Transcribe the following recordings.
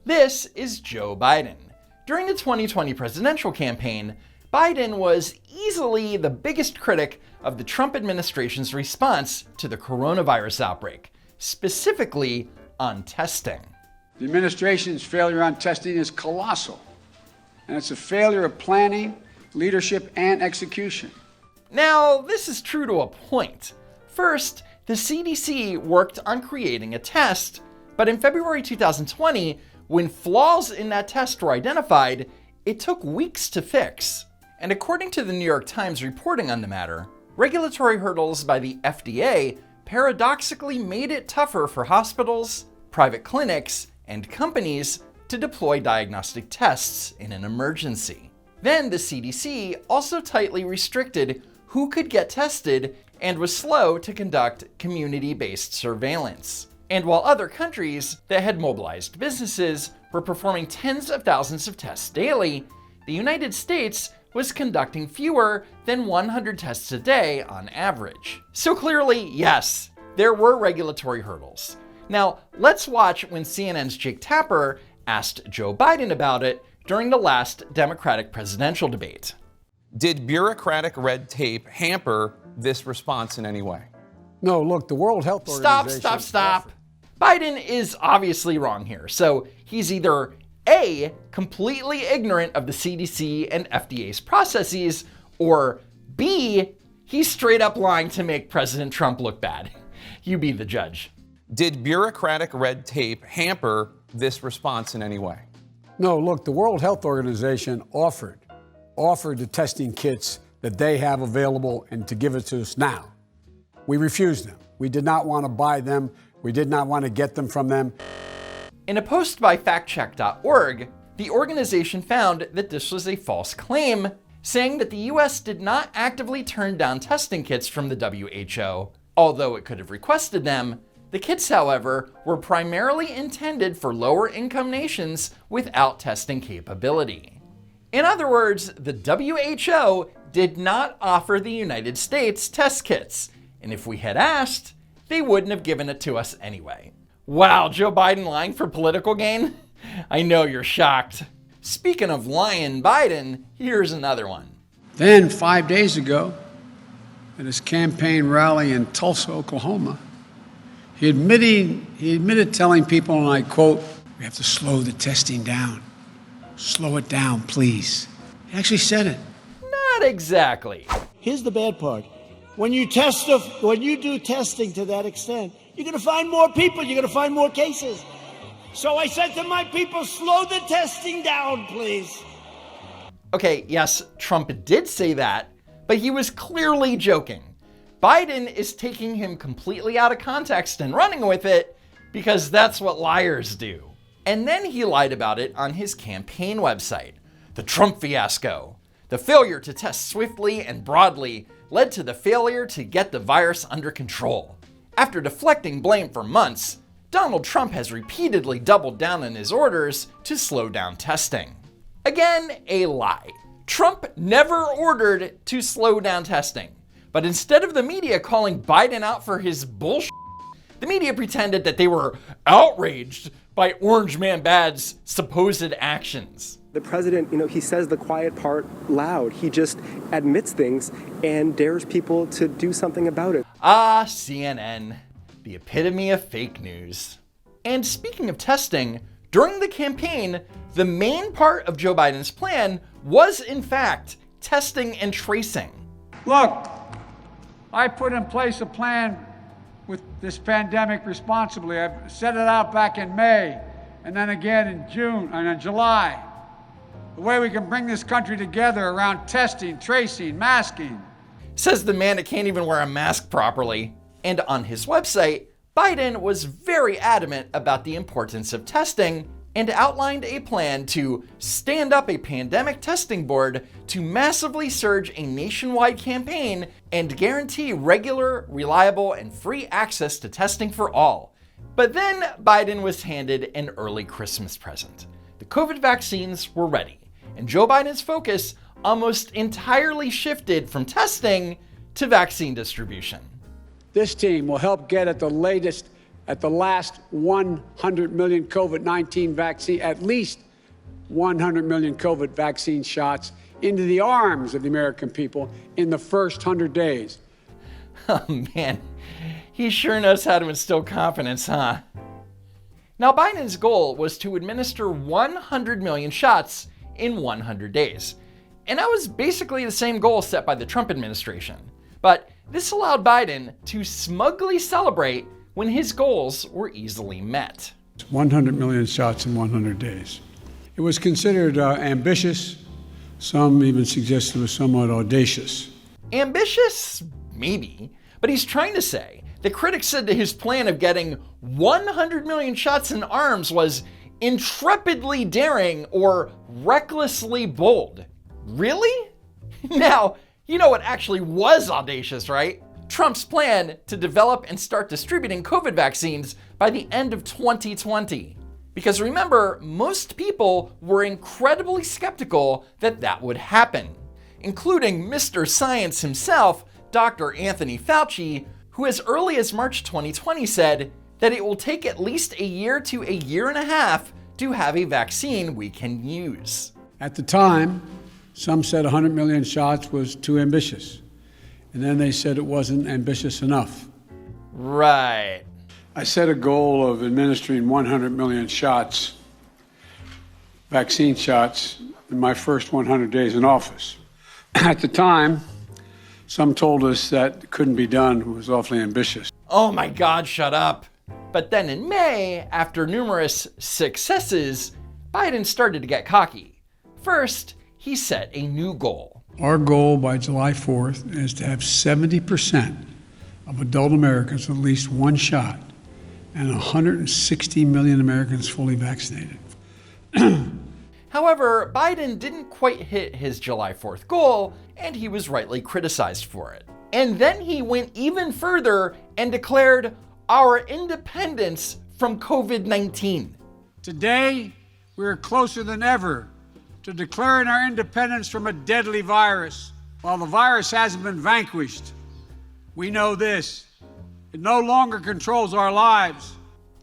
This is Joe Biden. During the 2020 presidential campaign, Biden was easily the biggest critic of the Trump administration's response to the coronavirus outbreak, specifically on testing. The administration's failure on testing is colossal, and it's a failure of planning, leadership, and execution. Now, this is true to a point. First, the CDC worked on creating a test, but in February 2020, when flaws in that test were identified, it took weeks to fix. And according to the New York Times reporting on the matter, regulatory hurdles by the FDA paradoxically made it tougher for hospitals, private clinics, and companies to deploy diagnostic tests in an emergency. Then the CDC also tightly restricted who could get tested and was slow to conduct community-based surveillance. And while other countries that had mobilized businesses were performing tens of thousands of tests daily, the United States was conducting fewer than 100 tests a day on average. So clearly, yes, there were regulatory hurdles. Now, let's watch when CNN's Jake Tapper asked Joe Biden about it during the last Democratic presidential debate. Did bureaucratic red tape hamper this response in any way? No, look, the World Health Organization... Stop. Biden is obviously wrong here. So he's either A, completely ignorant of the CDC and FDA's processes, or B, he's straight up lying to make President Trump look bad. You be the judge. Did bureaucratic red tape hamper this response in any way? No, look, the World Health Organization offered the testing kits that they have available and to give it to us now. We refused them. We did not want to buy them. We did not want to get them from them. In a post by factcheck.org, the organization found that this was a false claim, saying that the US did not actively turn down testing kits from the WHO, although it could have requested them. The kits, however, were primarily intended for lower income nations without testing capability. In other words, the WHO did not offer the United States test kits, and if we had asked, they wouldn't have given it to us anyway. Wow, Joe Biden lying for political gain? I know you're shocked. Speaking of lying Biden, here's another one. Then, 5 days ago, at his campaign rally in Tulsa, Oklahoma, he admitted telling people, and I quote, "We have to slow the testing down. Slow it down, please." He actually said it. Not exactly. Here's the bad part. When you do testing to that extent, you're going to find more people, you're going to find more cases. So I said to my people, slow the testing down, please. Okay, yes, Trump did say that, but he was clearly joking. Biden is taking him completely out of context and running with it because that's what liars do. And then he lied about it on his campaign website. The Trump fiasco. The failure to test swiftly and broadly led to the failure to get the virus under control. After deflecting blame for months, Donald Trump has repeatedly doubled down on his orders to slow down testing. Again, a lie. Trump never ordered to slow down testing. But instead of the media calling Biden out for his bullshit, the media pretended that they were outraged by Orange Man Bad's supposed actions. The president, he says the quiet part loud. He just admits things and dares people to do something about it. Ah, CNN, the epitome of fake news. And speaking of testing, during the campaign, the main part of Joe Biden's plan was, in fact, testing and tracing. Look, I put in place a plan with this pandemic responsibly. I've set it out back in May, and then again in June and in July. The way we can bring this country together around testing, tracing, masking. Says the man that can't even wear a mask properly. And on his website, Biden was very adamant about the importance of testing and outlined a plan to stand up a pandemic testing board to massively surge a nationwide campaign and guarantee regular, reliable, and free access to testing for all. But then Biden was handed an early Christmas present. The COVID vaccines were ready, and Joe Biden's focus almost entirely shifted from testing to vaccine distribution. This team will help get at the latest at the last 100 million COVID-19 vaccine, at least 100 million COVID vaccine shots into the arms of the American people in the first 100 days. Oh man, he sure knows how to instill confidence, huh? Now, Biden's goal was to administer 100 million shots in 100 days. And that was basically the same goal set by the Trump administration. But this allowed Biden to smugly celebrate when his goals were easily met. 100 million shots in 100 days. It was considered ambitious. Some even suggested it was somewhat audacious. Ambitious? Maybe. But he's trying to say that critics said that his plan of getting 100 million shots in arms was intrepidly daring or recklessly bold. Really? Now, you know what actually was audacious, right? Trump's plan to develop and start distributing COVID vaccines by the end of 2020. Because remember, most people were incredibly skeptical that that would happen, including Mr. Science himself, Dr. Anthony Fauci, who as early as March 2020 said that it will take at least a year to a year and a half to have a vaccine we can use. At the time, some said 100 million shots was too ambitious. And then they said it wasn't ambitious enough. Right. I set a goal of administering 100 million shots, vaccine shots, in my first 100 days in office. At the time, some told us that couldn't be done, it was awfully ambitious. Oh my God, shut up. But then in May, after numerous successes, Biden started to get cocky. First, he set a new goal. Our goal by July 4th is to have 70% of adult Americans with at least one shot and 160 million Americans fully vaccinated. However, Biden didn't quite hit his July 4th goal, and he was rightly criticized for it. And then he went even further and declared our independence from COVID-19. Today, we are closer than ever to declaring our independence from a deadly virus. While the virus hasn't been vanquished, we know this: it no longer controls our lives.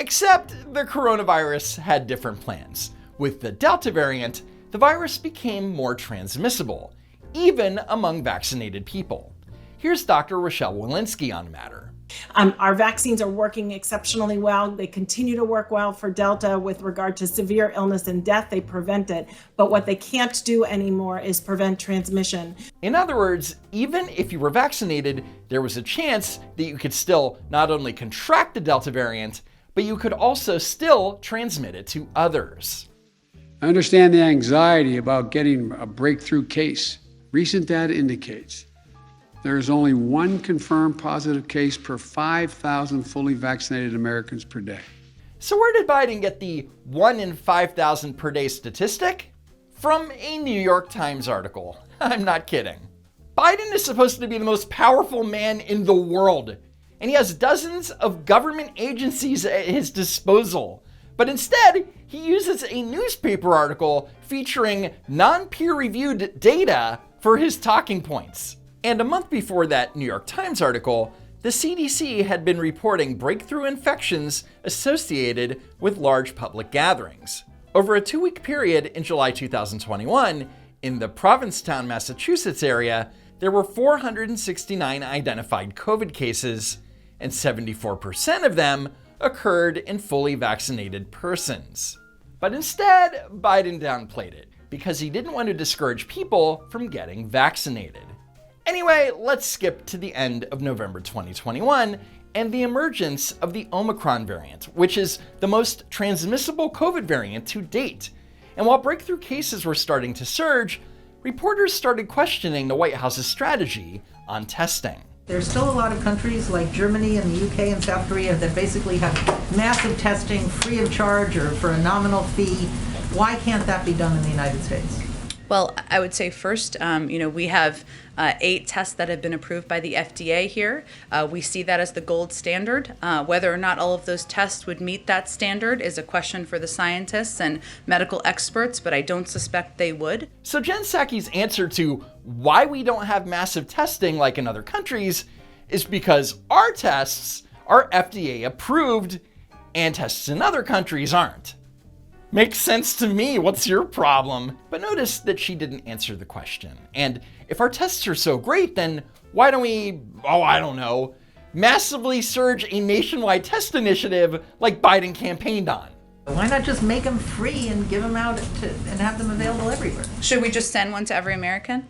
Except the coronavirus had different plans. With the Delta variant, the virus became more transmissible, even among vaccinated people. Here's Dr. Rochelle Walensky on the matter. Our vaccines are working exceptionally well. They continue to work well for Delta with regard to severe illness and death. They prevent it. But what they can't do anymore is prevent transmission. In other words, even if you were vaccinated, there was a chance that you could still not only contract the Delta variant, but you could also still transmit it to others. I understand the anxiety about getting a breakthrough case. Recent data indicates there is only one confirmed positive case per 5,000 fully vaccinated Americans per day. So where did Biden get the 1 in 5,000 per day statistic? From a New York Times article. I'm not kidding. Biden is supposed to be the most powerful man in the world, and he has dozens of government agencies at his disposal. But instead, he uses a newspaper article featuring non-peer-reviewed data for his talking points. And a month before that New York Times article, the CDC had been reporting breakthrough infections associated with large public gatherings. Over a 2-week period in July 2021, in the Provincetown, Massachusetts area, there were 469 identified COVID cases, and 74% of them occurred in fully vaccinated persons. But instead, Biden downplayed it because he didn't want to discourage people from getting vaccinated. Anyway, let's skip to the end of November 2021 and the emergence of the Omicron variant, which is the most transmissible COVID variant to date. And while breakthrough cases were starting to surge, reporters started questioning the White House's strategy on testing. There's still a lot of countries like Germany and the UK and South Korea that basically have massive testing free of charge or for a nominal fee. Why can't that be done in the United States? Well, I would say first, we have 8 tests that have been approved by the FDA here. We see that as the gold standard. Whether or not all of those tests would meet that standard is a question for the scientists and medical experts, but I don't suspect they would. So Jen Psaki's answer to why we don't have massive testing like in other countries is because our tests are FDA approved and tests in other countries aren't. Makes sense to me, what's your problem? But notice that she didn't answer the question. And if our tests are so great, then why don't we, I don't know, massively surge a nationwide test initiative like Biden campaigned on? Why not just make them free and give them out and have them available everywhere? Should we just send one to every American?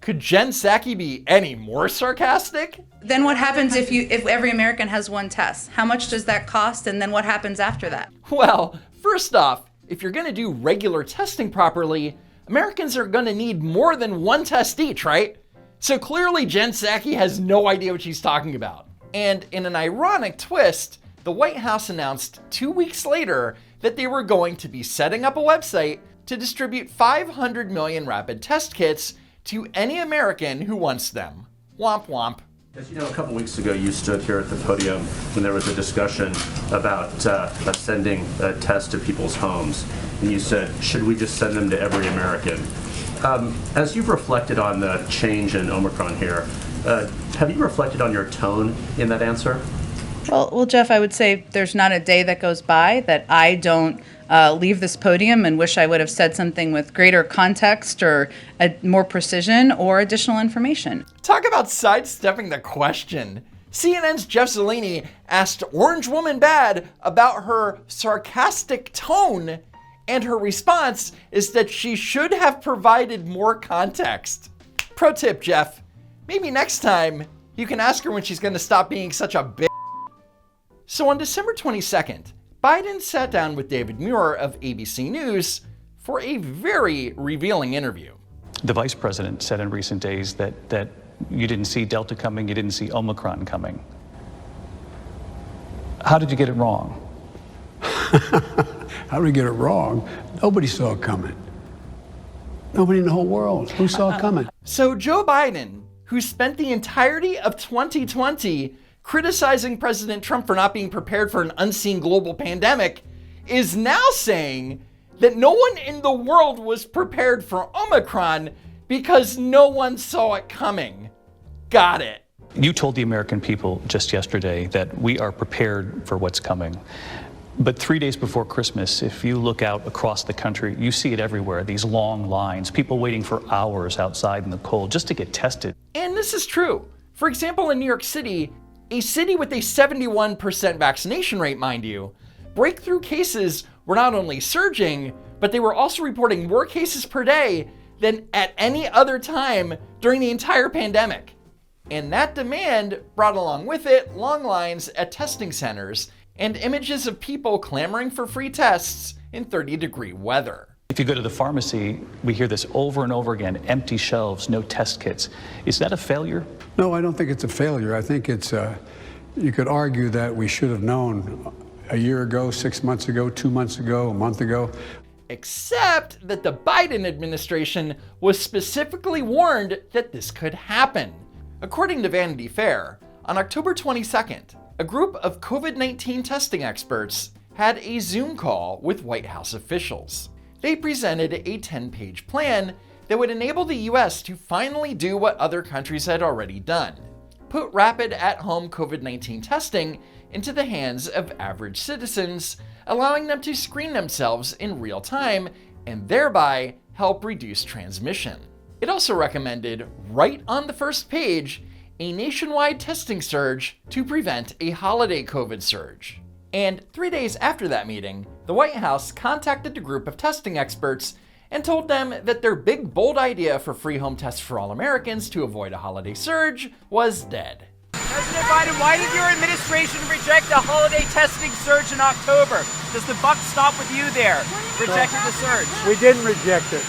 Could Jen Psaki be any more sarcastic? Then what happens if every American has one test? How much does that cost, and then what happens after that? Well, first off, if you're gonna do regular testing properly, Americans are gonna need more than one test each, right? So clearly Jen Psaki has no idea what she's talking about. And in an ironic twist, the White House announced 2 weeks later that they were going to be setting up a website to distribute 500 million rapid test kits to any American who wants them. Womp womp. As you know, a couple weeks ago, you stood here at the podium when there was a discussion about sending a test to people's homes. And you said, should we just send them to every American? As you've reflected on the change in Omicron here, have you reflected on your tone in that answer? Well, Jeff, I would say there's not a day that goes by that I don't leave this podium and wish I would have said something with greater context or more precision or additional information. Talk about sidestepping the question. CNN's Jeff Zeleny asked Orange Woman Bad about her sarcastic tone, and her response is that she should have provided more context. Pro tip, Jeff, maybe next time you can ask her when she's gonna stop being such a bitch. So on December 22nd, Biden sat down with David Muir of ABC News for a very revealing interview. The vice president said in recent days that you didn't see Delta coming, you didn't see Omicron coming. How did you get it wrong? How did we get it wrong? Nobody saw it coming. Nobody in the whole world. Who saw it coming? So Joe Biden, who spent the entirety of 2020 criticizing President Trump for not being prepared for an unseen global pandemic, is now saying that no one in the world was prepared for Omicron because no one saw it coming. Got it. You told the American people just yesterday that we are prepared for what's coming. But 3 days before Christmas, if you look out across the country, you see it everywhere, these long lines, people waiting for hours outside in the cold just to get tested. And this is true. For example, in New York City, a city with a 71% vaccination rate, mind you, breakthrough cases were not only surging, but they were also reporting more cases per day than at any other time during the entire pandemic. And that demand brought along with it long lines at testing centers and images of people clamoring for free tests in 30-degree weather. If you go to the pharmacy, we hear this over and over again, empty shelves, no test kits. Is that a failure? No, I don't think it's a failure. I think it's, you could argue that we should have known a year ago, 6 months ago, 2 months ago, a month ago. Except that the Biden administration was specifically warned that this could happen. According to Vanity Fair, on October 22nd, a group of COVID-19 testing experts had a Zoom call with White House officials. They presented a 10-page plan that would enable the US to finally do what other countries had already done: put rapid at-home COVID-19 testing into the hands of average citizens, allowing them to screen themselves in real time and thereby help reduce transmission. It also recommended, right on the first page, a nationwide testing surge to prevent a holiday COVID surge. And 3 days after that meeting, the White House contacted a group of testing experts and told them that their big, bold idea for free home tests for all Americans to avoid a holiday surge was dead. President Biden, why did your administration reject the holiday testing surge in October? Does the buck stop with you there? Rejected the surge. We didn't reject it.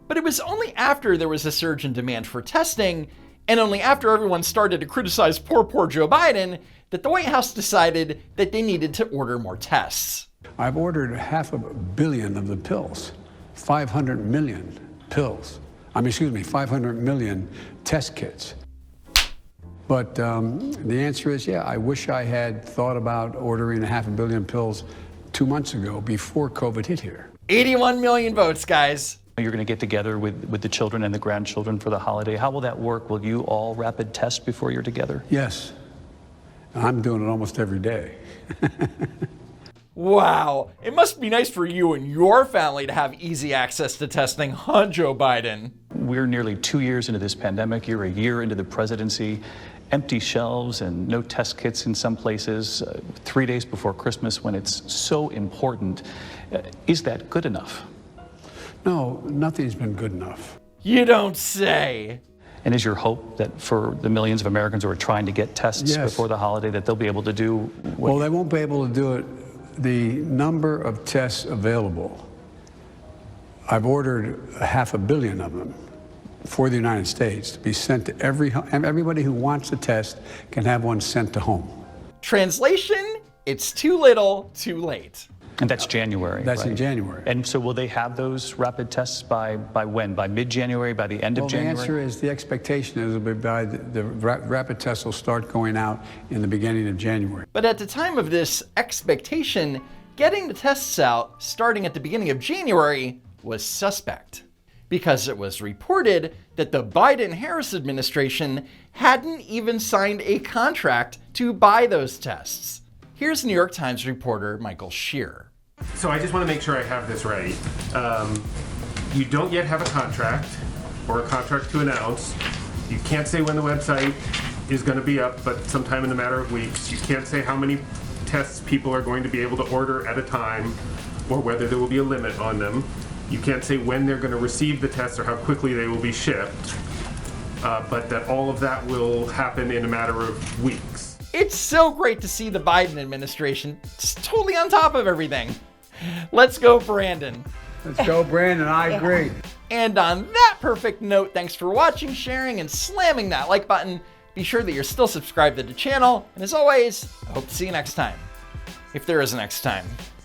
But it was only after there was a surge in demand for testing, and only after everyone started to criticize poor Joe Biden, that the White House decided that they needed to order more tests. I've ordered 500 million of the pills, 500 million pills. 500 million test kits. But the answer is, yeah, I wish I had thought about ordering 500 million pills 2 months ago before COVID hit here. 81 million votes, guys. You're going to get together with the children and the grandchildren for the holiday. How will that work? Will you all rapid test before you're together? Yes. I'm doing it almost every day. Wow, it must be nice for you and your family to have easy access to testing, huh, Joe Biden? We're nearly 2 years into this pandemic. You're a year into the presidency. Empty shelves and no test kits in some places, 3 days before Christmas when it's so important. Is that good enough? No, nothing's been good enough. You don't say. And is your hope that for the millions of Americans who are trying to get tests Yes. before the holiday that they'll be able to do what? Well, they won't be able to do it. The number of tests available, I've ordered 500 million of them for the United States to be sent to everybody who wants a test can have one sent to home. Translation, it's too little, too late. And that's January. That's right? in January. And so will they have those rapid tests by when? By mid-January, by the end of January? The answer is, the expectation is it'll be by the rapid tests will start going out in the beginning of January. But at the time of this expectation, getting the tests out starting at the beginning of January was suspect, because it was reported that the Biden-Harris administration hadn't even signed a contract to buy those tests. Here's New York Times reporter Michael Shear. So I just want to make sure I have this right. You don't yet have a contract or a contract to announce. You can't say when the website is going to be up, but sometime in a matter of weeks. You can't say how many tests people are going to be able to order at a time or whether there will be a limit on them. You can't say when they're going to receive the tests or how quickly they will be shipped, but that all of that will happen in a matter of weeks. It's so great to see the Biden administration just totally on top of everything. Let's go, Brandon. Let's go, Brandon. I agree. And on that perfect note, thanks for watching, sharing, and slamming that like button. Be sure that you're still subscribed to the channel. And as always, I hope to see you next time. If there is a next time.